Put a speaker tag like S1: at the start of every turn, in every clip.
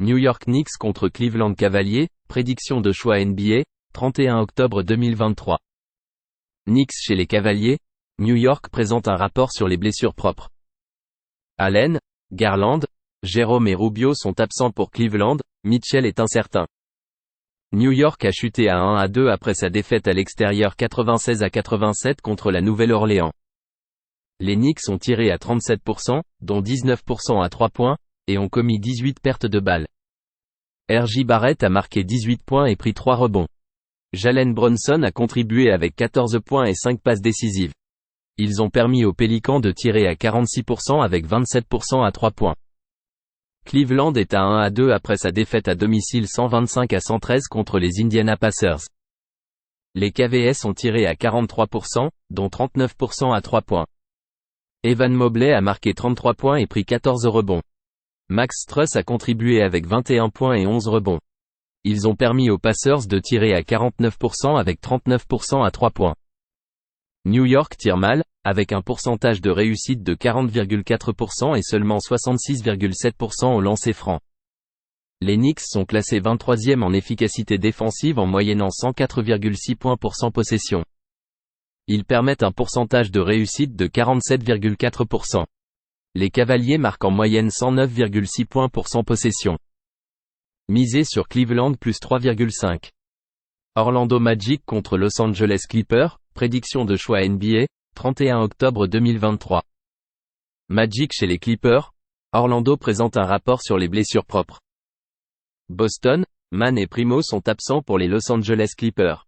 S1: New York Knicks contre Cleveland Cavaliers, prédiction de choix NBA, 31 octobre 2023. Knicks chez les Cavaliers, New York présente un rapport sur les blessures propres. Allen, Garland, Jerome et Rubio sont absents pour Cleveland, Mitchell est incertain. New York a chuté à 1-2 après sa défaite à l'extérieur 96-87 contre la Nouvelle-Orléans. Les Knicks ont tiré à 37%, dont 19% à 3 points, et ont commis 18 pertes de balles. R.J. Barrett a marqué 18 points et pris 3 rebonds. Jalen Brunson a contribué avec 14 points et 5 passes décisives. Ils ont permis aux Pélicans de tirer à 46% avec 27% à 3 points. Cleveland est à 1-2 après sa défaite à domicile 125-113 contre les Indiana Pacers. Les Cavs ont tiré à 43%, dont 39% à 3 points. Evan Mobley a marqué 33 points et pris 14 rebonds. Max Strus a contribué avec 21 points et 11 rebonds. Ils ont permis aux Pacers de tirer à 49% avec 39% à 3 points. New York tire mal, avec un pourcentage de réussite de 40,4% et seulement 66,7% au lancer franc. Les Knicks sont classés 23e en efficacité défensive en moyennant 104,6 points pour 100 possessions. Ils permettent un pourcentage de réussite de 47,4%. Les Cavaliers marquent en moyenne 109,6 points pour 100 possessions. Misez sur Cleveland plus 3,5. Orlando Magic contre Los Angeles Clippers, prédiction de choix NBA, 31 octobre 2023. Magic chez les Clippers, Orlando présente un rapport sur les blessures propres. Boston, Mann et Primo sont absents pour les Los Angeles Clippers.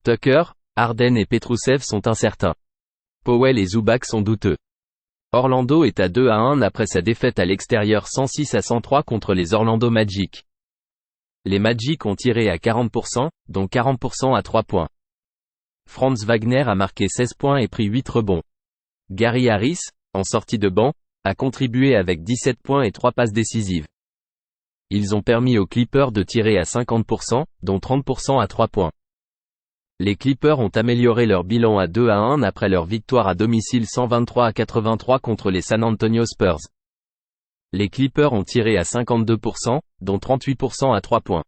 S1: Tucker, Harden et Petrousev sont incertains. Powell et Zubac sont douteux. Orlando est à 2-1 après sa défaite à l'extérieur 106-103 contre les Orlando Magic. Les Magic ont tiré à 40%, dont 40% à 3 points. Franz Wagner a marqué 16 points et pris 8 rebonds. Gary Harris, en sortie de banc, a contribué avec 17 points et 3 passes décisives. Ils ont permis aux Clippers de tirer à 50%, dont 30% à 3 points. Les Clippers ont amélioré leur bilan à 2-1 après leur victoire à domicile 123-83 contre les San Antonio Spurs. Les Clippers ont tiré à 52%, dont 38% à 3 points.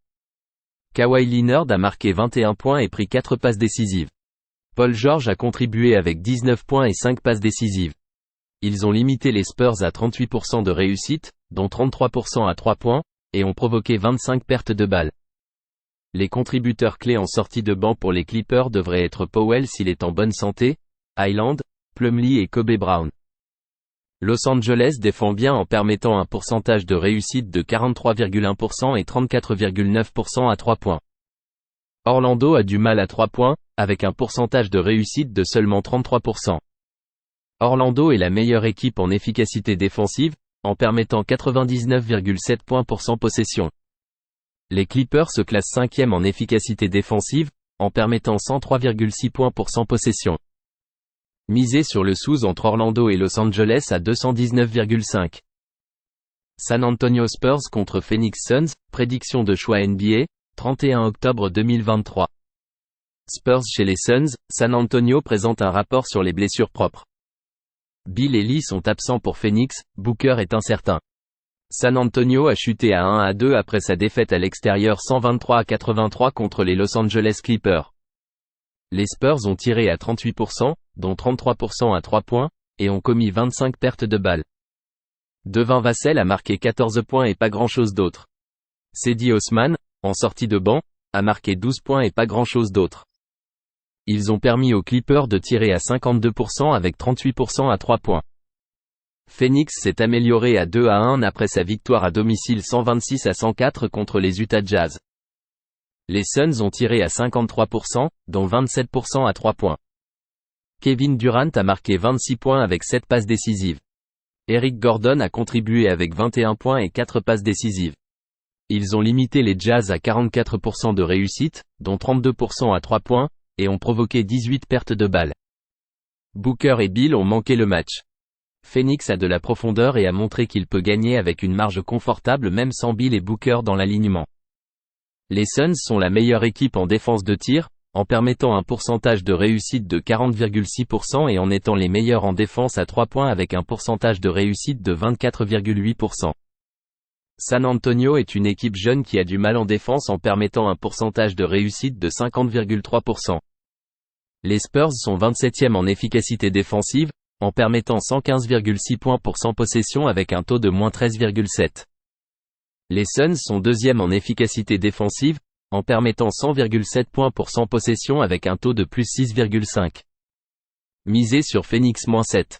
S1: Kawhi Leonard a marqué 21 points et pris 4 passes décisives. Paul George a contribué avec 19 points et 5 passes décisives. Ils ont limité les Spurs à 38% de réussite, dont 33% à 3 points, et ont provoqué 25 pertes de balles. Les contributeurs clés en sortie de banc pour les Clippers devraient être Powell s'il est en bonne santé, Highland, Plumlee et Kobe Brown. Los Angeles défend bien en permettant un pourcentage de réussite de 43,1% et 34,9% à 3 points. Orlando a du mal à 3 points, avec un pourcentage de réussite de seulement 33%. Orlando est la meilleure équipe en efficacité défensive, en permettant 99,7 points pour 100 possessions. Les Clippers se classent 5e en efficacité défensive, en permettant 103,6 points pour 100 possessions. Misez sur le sous entre Orlando et Los Angeles à 219,5. San Antonio Spurs contre Phoenix Suns, prédiction de choix NBA, 31 octobre 2023. Spurs chez les Suns, San Antonio présente un rapport sur les blessures propres. Bill et Lee sont absents pour Phoenix, Booker est incertain. San Antonio a chuté à 1-2 après sa défaite à l'extérieur 123-83 contre les Los Angeles Clippers. Les Spurs ont tiré à 38%, dont 33% à 3 points, et ont commis 25 pertes de balles. Devin Vassell a marqué 14 points et pas grand-chose d'autre. Cedi Osman, en sortie de banc, a marqué 12 points et pas grand-chose d'autre. Ils ont permis aux Clippers de tirer à 52% avec 38% à 3 points. Phoenix s'est amélioré à 2-1 après sa victoire à domicile 126-104 contre les Utah Jazz. Les Suns ont tiré à 53%, dont 27% à 3 points. Kevin Durant a marqué 26 points avec 7 passes décisives. Eric Gordon a contribué avec 21 points et 4 passes décisives. Ils ont limité les Jazz à 44% de réussite, dont 32% à 3 points, et ont provoqué 18 pertes de balles. Booker et Bill ont manqué le match. Phoenix a de la profondeur et a montré qu'il peut gagner avec une marge confortable même sans Bill et Booker dans l'alignement. Les Suns sont la meilleure équipe en défense de tir, en permettant un pourcentage de réussite de 40,6% et en étant les meilleurs en défense à 3 points avec un pourcentage de réussite de 24,8%. San Antonio est une équipe jeune qui a du mal en défense en permettant un pourcentage de réussite de 50,3%. Les Spurs sont 27e en efficacité défensive, en permettant 115,6 points pour 100 possessions avec un taux de -13,7. Les Suns sont 2e en efficacité défensive, en permettant 100,7 points pour 100 possessions avec un taux de +6,5. Misez sur Phoenix -7.